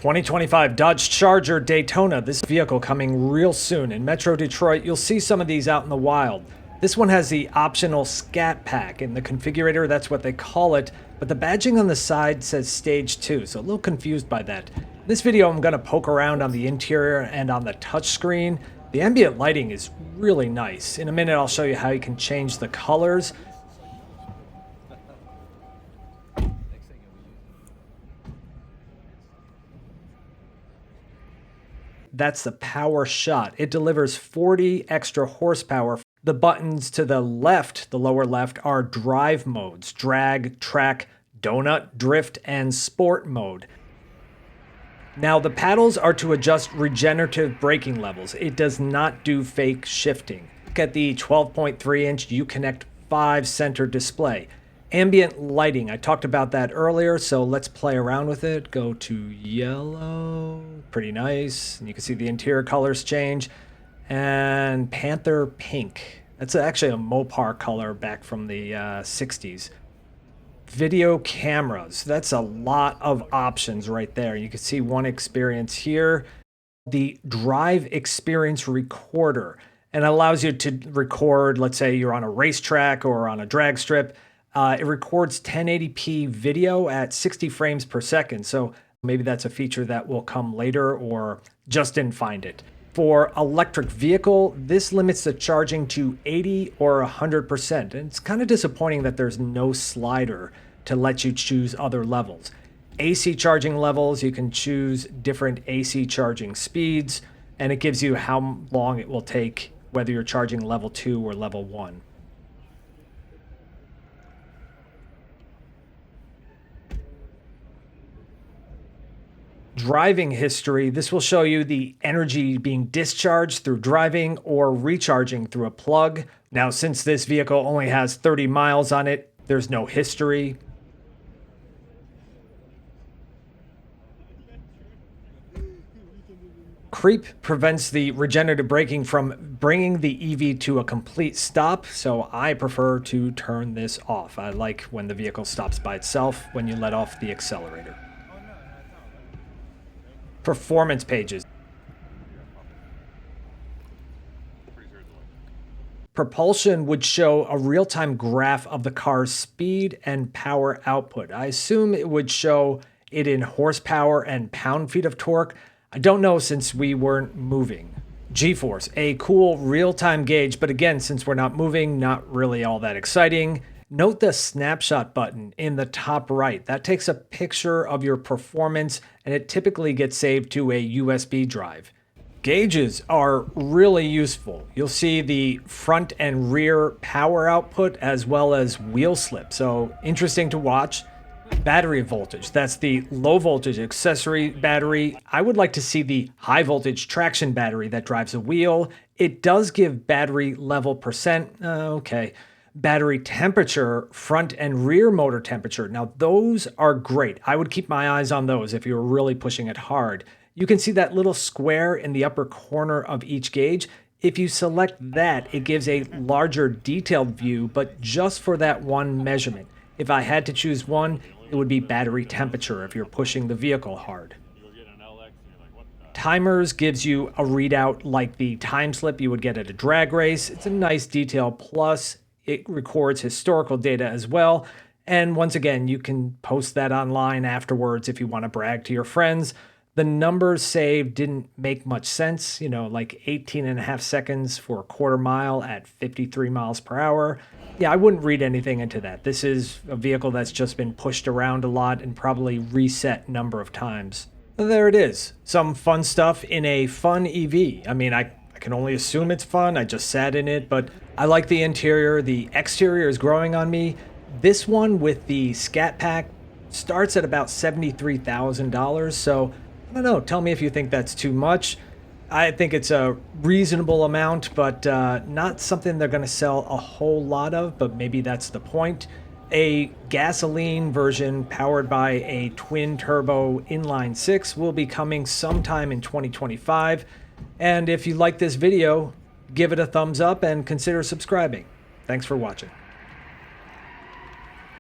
2025 Dodge Charger Daytona. This vehicle coming real soon. In Metro Detroit, you'll see some of these out in the wild. This one has the optional scat pack in the configurator, that's what they call it, but the badging on the side says Stage 2, so a little confused by that. In this video, I'm going to poke around on the interior and on the touchscreen. The ambient lighting is really nice. In a minute, I'll show you how you can change the colors. That's the power shot. It delivers 40 extra horsepower. The buttons to the left, the lower left, are drive modes: drag, track, donut, drift, and sport mode. Now the paddles are to adjust regenerative braking levels. It does not do fake shifting. Look at the 12.3-inch Uconnect5 center display. Ambient lighting, I talked about that earlier, so let's play around with it. Go to yellow, pretty nice. And you can see the interior colors change. And Panther Pink, that's actually a Mopar color back from the 60s. Video cameras, that's a lot of options right there. You can see one experience here. The Drive Experience Recorder, and it allows you to record, let's say you're on a racetrack or on a drag strip. It records 1080p video at 60 frames per second, so maybe that's a feature that will come later or just didn't find it. For electric vehicle, this limits the charging to 80 or 100%, and it's kind of disappointing that there's no slider to let you choose other levels. AC charging levels, you can choose different AC charging speeds, and it gives you how long it will take, whether you're charging level 2 or level 1. Driving history, this will show you the energy being discharged through driving or recharging through a plug. Now, since this vehicle only has 30 miles on it, there's no history. Creep prevents the regenerative braking from bringing the EV to a complete stop, so I prefer to turn this off. I like when the vehicle stops by itself when you let off the accelerator. Performance pages. Propulsion would show a real-time graph of the car's speed and power output. I assume it would show it in horsepower and pound-feet of torque. I don't know since we weren't moving. G-force, a cool real-time gauge, but again, since we're not moving, not really all that exciting. Note the snapshot button in the top right. That takes a picture of your performance, and it typically gets saved to a USB drive. Gauges are really useful. You'll see the front and rear power output as well as wheel slip, so interesting to watch. Battery voltage, that's the low voltage accessory battery. I would like to see the high voltage traction battery that drives a wheel. It does give battery level percent, okay. Battery temperature, front and rear motor temperature. Now those are great. I would keep my eyes on those if you were really pushing it hard. You can see that little square in the upper corner of each gauge. If you select that, it gives a larger detailed view, but just for that one measurement. If I had to choose one, it would be battery temperature if you're pushing the vehicle hard. Timers gives you a readout like the time slip you would get at a drag race. It's a nice detail, plus it records historical data as well. And once again, you can post that online afterwards if you want to brag to your friends. The numbers saved didn't make much sense, like 18.5 seconds for a quarter mile at 53 miles per hour. Yeah, I wouldn't read anything into that. This is a vehicle that's just been pushed around a lot and probably reset a number of times. There it is. Some fun stuff in a fun EV. I mean, I can only assume it's fun. I just sat in it, but I like the interior. The exterior is growing on me. This one with the Scat Pack starts at about $73,000. So I don't know. Tell me if you think that's too much. I think it's a reasonable amount, but not something they're going to sell a whole lot of, but maybe that's the point. A gasoline version powered by a twin-turbo inline-six will be coming sometime in 2025. And if you like this video, give it a thumbs up and consider subscribing. Thanks for watching.